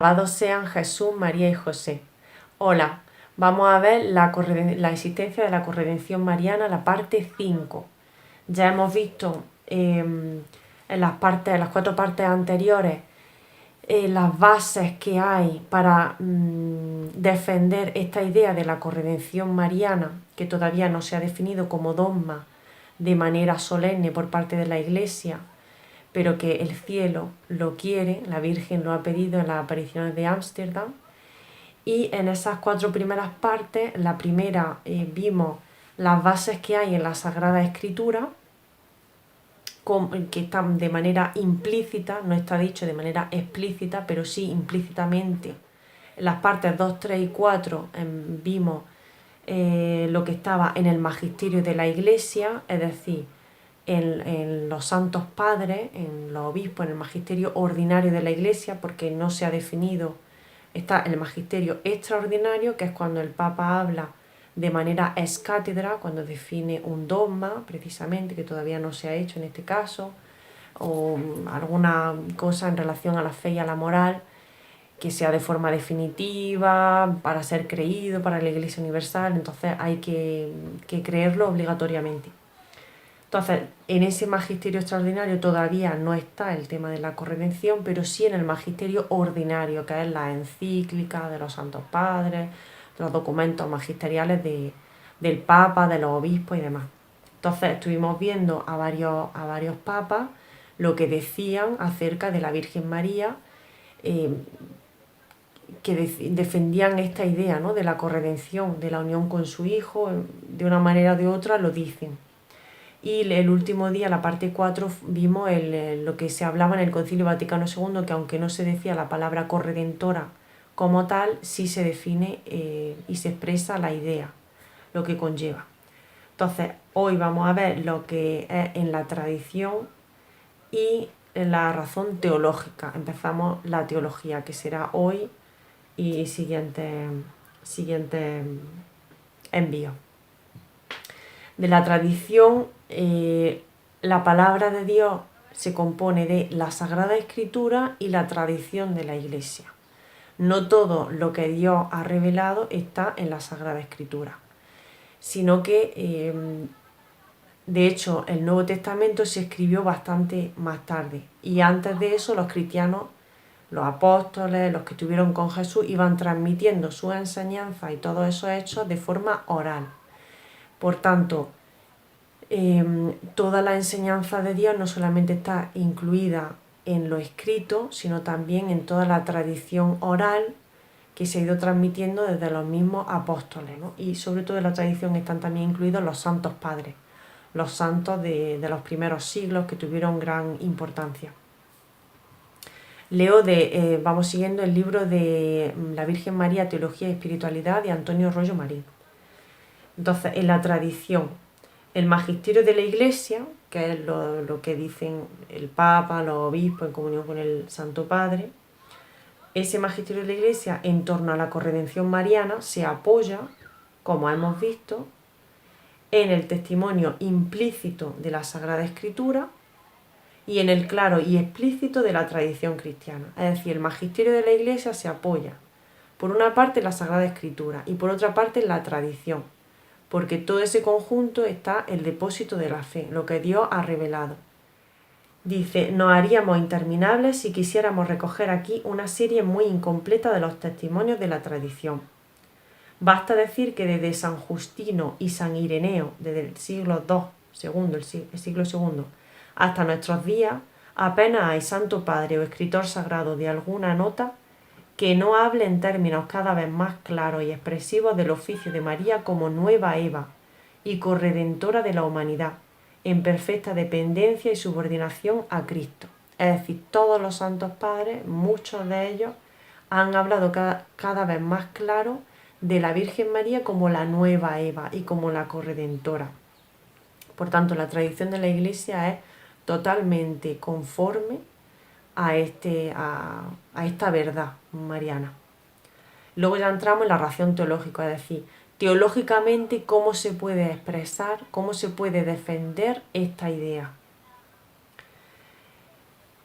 Alabados sean Jesús, María y José. Hola, vamos a ver la existencia de la corredención mariana, la parte 5. Ya hemos visto en las 4 partes anteriores las bases que hay para defender esta idea de la corredención mariana, que todavía no se ha definido como dogma de manera solemne por parte de la Iglesia, pero que el cielo lo quiere, la Virgen lo ha pedido en las apariciones de Ámsterdam. Y en esas 4 primeras partes, la primera vimos las bases que hay en la Sagrada Escritura, que están de manera implícita, no está dicho de manera explícita, pero sí implícitamente. En las partes 2, 3 y 4 vimos lo que estaba en el magisterio de la Iglesia, es decir, en los santos padres, en los obispos, en el magisterio ordinario de la Iglesia, porque no se ha definido. Está el magisterio extraordinario, que es cuando el Papa habla de manera ex cátedra, cuando define un dogma, precisamente, que todavía no se ha hecho en este caso, o alguna cosa en relación a la fe y a la moral, que sea de forma definitiva, para ser creído, para la Iglesia Universal. Entonces hay que creerlo obligatoriamente. Entonces, en ese magisterio extraordinario todavía no está el tema de la corredención, pero sí en el magisterio ordinario, que es la encíclica de los santos padres, los documentos magisteriales del Papa, de los obispos y demás. Entonces estuvimos viendo a varios papas lo que decían acerca de la Virgen María, que defendían esta idea, ¿no?, de la corredención, de la unión con su Hijo, de una manera o de otra lo dicen. Y el último día, la parte 4, vimos lo que se hablaba en el Concilio Vaticano II, que aunque no se decía la palabra corredentora como tal, sí se define y se expresa la idea, lo que conlleva. Entonces, hoy vamos a ver lo que es en la tradición y en la razón teológica. Empezamos la teología, que será hoy y siguiente envío. De la tradición, la palabra de Dios se compone de la Sagrada Escritura y la tradición de la Iglesia. No todo lo que Dios ha revelado está en la Sagrada Escritura, sino que, de hecho, el Nuevo Testamento se escribió bastante más tarde. Y antes de eso, los cristianos, los apóstoles, los que estuvieron con Jesús, iban transmitiendo sus enseñanzas y todos esos hechos de forma oral. Por tanto, toda la enseñanza de Dios no solamente está incluida en lo escrito, sino también en toda la tradición oral que se ha ido transmitiendo desde los mismos apóstoles, ¿no? Y sobre todo en la tradición están también incluidos los santos padres, los santos de los primeros siglos, que tuvieron gran importancia. Leo vamos siguiendo el libro de La Virgen María, Teología y Espiritualidad, de Antonio Rollo Marín. Entonces, en la tradición, el magisterio de la Iglesia, que es lo que dicen el Papa, los obispos en comunión con el Santo Padre, ese magisterio de la Iglesia en torno a la corredención mariana se apoya, como hemos visto, en el testimonio implícito de la Sagrada Escritura y en el claro y explícito de la tradición cristiana. Es decir, el magisterio de la Iglesia se apoya, por una parte, en la Sagrada Escritura y por otra parte en la tradición, porque todo ese conjunto está el depósito de la fe, lo que Dios ha revelado. Dice, nos haríamos interminables si quisiéramos recoger aquí una serie muy incompleta de los testimonios de la tradición. Basta decir que desde San Justino y San Ireneo, desde el siglo II, el siglo II, hasta nuestros días, apenas hay santo padre o escritor sagrado de alguna nota que no hable en términos cada vez más claros y expresivos del oficio de María como nueva Eva y corredentora de la humanidad, en perfecta dependencia y subordinación a Cristo. Es decir, todos los santos padres, muchos de ellos, han hablado cada vez más claro de la Virgen María como la nueva Eva y como la corredentora. Por tanto, la tradición de la Iglesia es totalmente conforme a esta verdad mariana. Luego ya entramos en la razón teológica, es decir, teológicamente cómo se puede expresar, cómo se puede defender esta idea.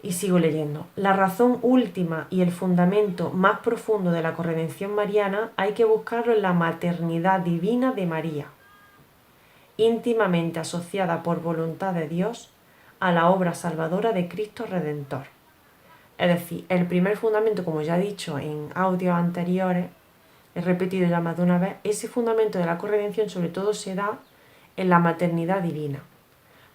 Y sigo leyendo. La razón última y el fundamento más profundo de la corredención mariana hay que buscarlo en la maternidad divina de María, íntimamente asociada por voluntad de Dios a la obra salvadora de Cristo Redentor. Es decir, el primer fundamento, como ya he dicho en audios anteriores, he repetido ya más de una vez, ese fundamento de la corredención sobre todo se da en la maternidad divina,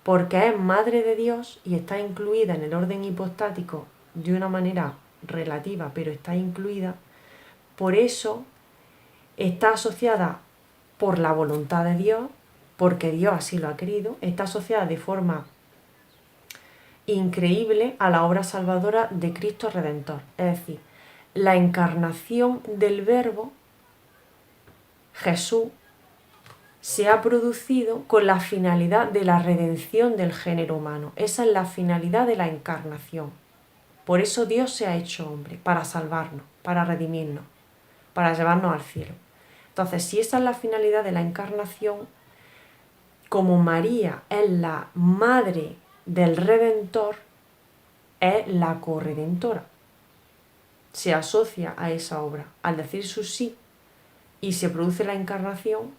porque es madre de Dios y está incluida en el orden hipostático de una manera relativa, pero está incluida. Por eso está asociada por la voluntad de Dios, porque Dios así lo ha querido, está asociada de forma increíble a la obra salvadora de Cristo Redentor. Es decir, la encarnación del Verbo, Jesús, se ha producido con la finalidad de la redención del género humano. Esa es la finalidad de la encarnación. Por eso Dios se ha hecho hombre, para salvarnos, para redimirnos, para llevarnos al cielo. Entonces, si esa es la finalidad de la encarnación, como María es la madre del Redentor, es la corredentora. Se asocia a esa obra. Al decir su sí y se produce la encarnación,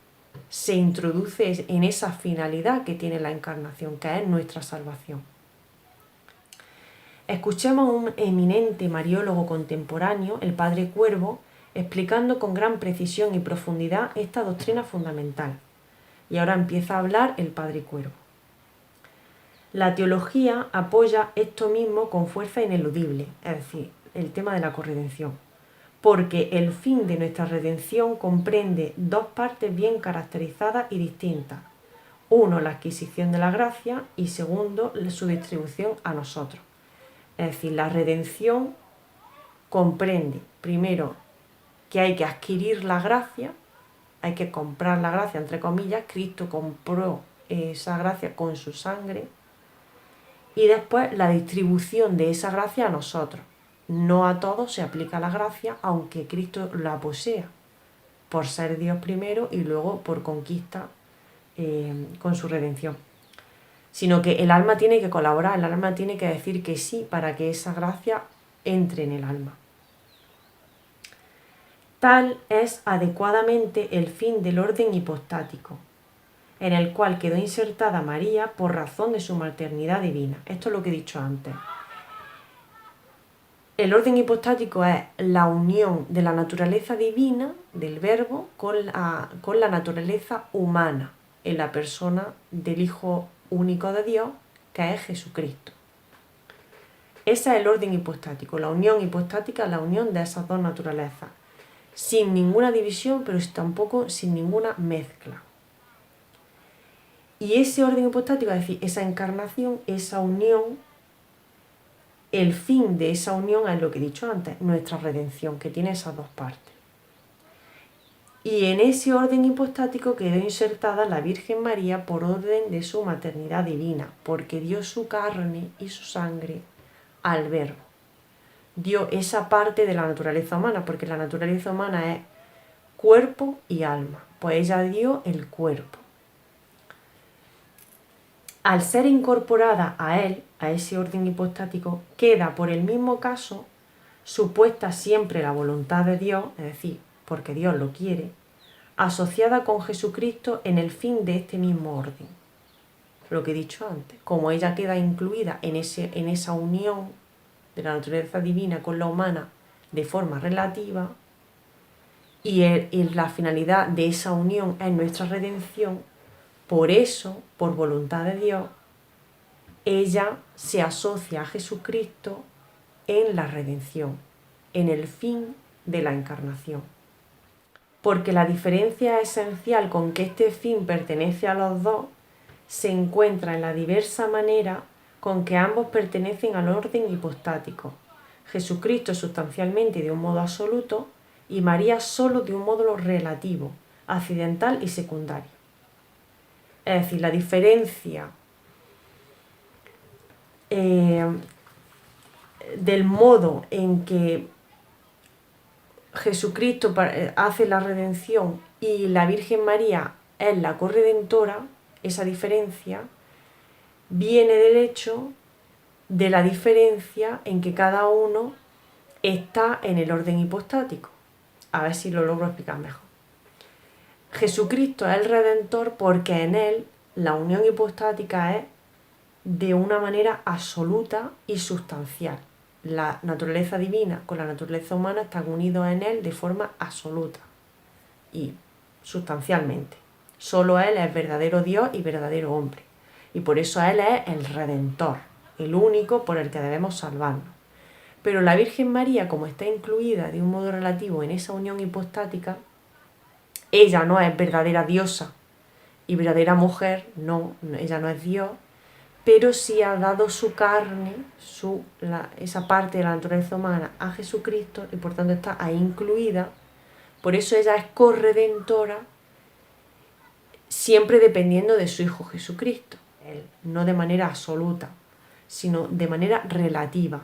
se introduce en esa finalidad que tiene la encarnación, que es nuestra salvación. Escuchemos a un eminente mariólogo contemporáneo, el padre Cuervo, explicando con gran precisión y profundidad esta doctrina fundamental. Y ahora empieza a hablar el padre Cuervo. La teología apoya esto mismo con fuerza ineludible, es decir, el tema de la corredención, porque el fin de nuestra redención comprende dos partes bien caracterizadas y distintas. Uno, la adquisición de la gracia y segundo, su distribución a nosotros. Es decir, la redención comprende, primero, que hay que adquirir la gracia, hay que comprar la gracia, entre comillas. Cristo compró esa gracia con su sangre, y después la distribución de esa gracia a nosotros. No a todos se aplica la gracia, aunque Cristo la posea, por ser Dios primero y luego por conquista con su redención. Sino que el alma tiene que colaborar, el alma tiene que decir que sí para que esa gracia entre en el alma. Tal es adecuadamente el fin del orden hipostático, en el cual quedó insertada María por razón de su maternidad divina. Esto es lo que he dicho antes. El orden hipostático es la unión de la naturaleza divina, del Verbo, con la naturaleza humana, en la persona del Hijo único de Dios, que es Jesucristo. Ese es el orden hipostático, la unión hipostática, la unión de esas dos naturalezas, sin ninguna división, pero tampoco sin ninguna mezcla. Y ese orden hipostático, es decir, esa encarnación, esa unión, el fin de esa unión es lo que he dicho antes, nuestra redención, que tiene esas dos partes. Y en ese orden hipostático quedó insertada la Virgen María por orden de su maternidad divina, porque dio su carne y su sangre al Verbo. Dio esa parte de la naturaleza humana, porque la naturaleza humana es cuerpo y alma, pues ella dio el cuerpo. Al ser incorporada a él, a ese orden hipostático, queda por el mismo caso supuesta siempre la voluntad de Dios, es decir, porque Dios lo quiere, asociada con Jesucristo en el fin de este mismo orden. Lo que he dicho antes, como ella queda incluida en esa unión de la naturaleza divina con la humana de forma relativa, y la finalidad de esa unión es nuestra redención, por eso, por voluntad de Dios, ella se asocia a Jesucristo en la redención, en el fin de la encarnación. Porque la diferencia esencial con que este fin pertenece a los dos se encuentra en la diversa manera con que ambos pertenecen al orden hipostático. Jesucristo sustancialmente de un modo absoluto y María solo de un modo relativo, accidental y secundario. Es decir, la diferencia del modo en que Jesucristo hace la redención y la Virgen María es la corredentora, esa diferencia viene del hecho de la diferencia en que cada uno está en el orden hipostático. A ver si lo logro explicar mejor. Jesucristo es el Redentor porque en él la unión hipostática es de una manera absoluta y sustancial. La naturaleza divina con la naturaleza humana están unidos en él de forma absoluta y sustancialmente. Solo él es verdadero Dios y verdadero hombre. Y por eso él es el Redentor, el único por el que debemos salvarnos. Pero la Virgen María, como está incluida de un modo relativo en esa unión hipostática, ella no es verdadera diosa y verdadera mujer, no, ella no es Dios, pero sí ha dado su carne, esa parte de la naturaleza humana a Jesucristo y por tanto está ahí incluida. Por eso ella es corredentora, siempre dependiendo de su Hijo Jesucristo, no de manera absoluta, sino de manera relativa,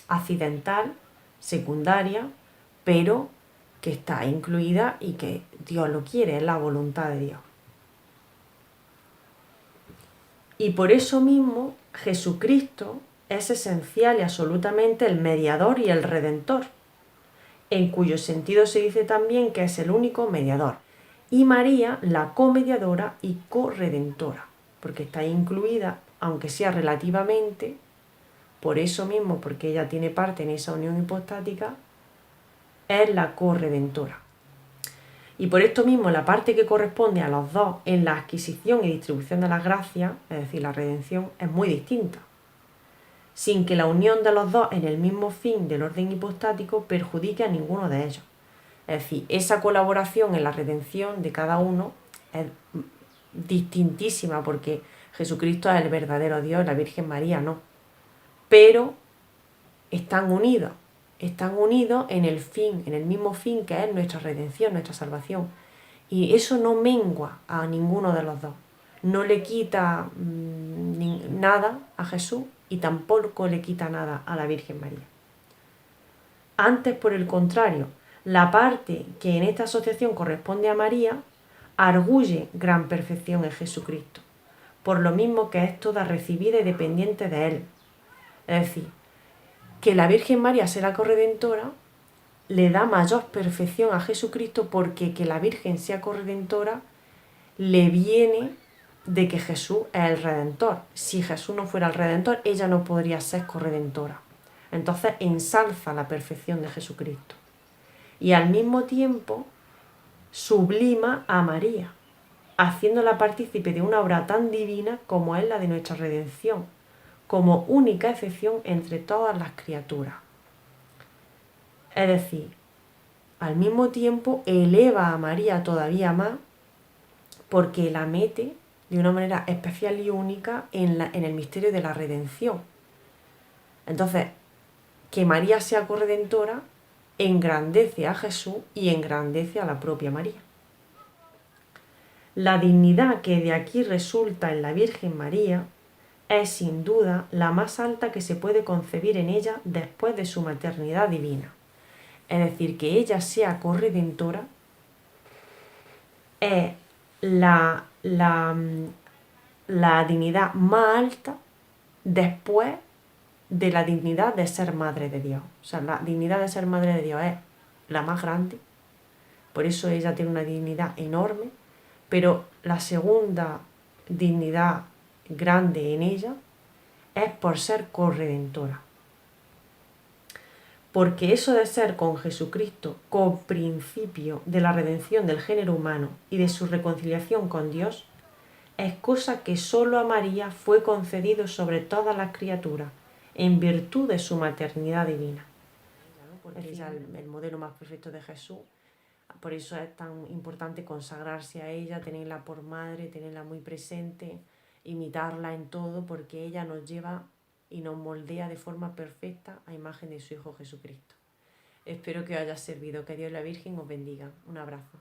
accidental, secundaria, pero que está incluida y que Dios lo quiere, es la voluntad de Dios. Y por eso mismo Jesucristo es esencial y absolutamente el mediador y el redentor, en cuyo sentido se dice también que es el único mediador. Y María la comediadora y corredentora, porque está incluida, aunque sea relativamente, por eso mismo, porque ella tiene parte en esa unión hipostática, es la corredentora. Y por esto mismo la parte que corresponde a los dos en la adquisición y distribución de las gracias, es decir, la redención, es muy distinta, sin que la unión de los dos en el mismo fin del orden hipostático perjudique a ninguno de ellos. Es decir, esa colaboración en la redención de cada uno es distintísima porque Jesucristo es el verdadero Dios, la Virgen María no. Pero están unidos en el fin, en el mismo fin que es nuestra redención, nuestra salvación. Y eso no mengua a ninguno de los dos. No le quita nada a Jesús y tampoco le quita nada a la Virgen María. Antes, por el contrario, la parte que en esta asociación corresponde a María arguye gran perfección en Jesucristo, por lo mismo que es toda recibida y dependiente de Él. Es decir, que la Virgen María sea la corredentora le da mayor perfección a Jesucristo porque que la Virgen sea corredentora le viene de que Jesús es el Redentor. Si Jesús no fuera el Redentor, ella no podría ser corredentora. Entonces ensalza la perfección de Jesucristo. Y al mismo tiempo sublima a María, haciéndola partícipe de una obra tan divina como es la de nuestra redención, como única excepción entre todas las criaturas. Es decir, al mismo tiempo eleva a María todavía más porque la mete de una manera especial y única en el misterio de la redención. Entonces, que María sea corredentora engrandece a Jesús y engrandece a la propia María. La dignidad que de aquí resulta en la Virgen María es sin duda la más alta que se puede concebir en ella después de su maternidad divina. Es decir, que ella sea corredentora es la dignidad más alta después de la dignidad de ser madre de Dios. O sea, la dignidad de ser madre de Dios es la más grande, por eso ella tiene una dignidad enorme, pero la segunda dignidad grande en ella es por ser corredentora. Porque eso de ser con Jesucristo coprincipio de la redención del género humano y de su reconciliación con Dios, es cosa que sólo a María fue concedido sobre todas las criaturas, en virtud de su maternidad divina. Porque ella es el modelo más perfecto de Jesús, por eso es tan importante consagrarse a ella, tenerla por madre, tenerla muy presente, imitarla en todo, porque ella nos lleva y nos moldea de forma perfecta a imagen de su Hijo Jesucristo. Espero que os haya servido, que Dios y la Virgen os bendiga. Un abrazo.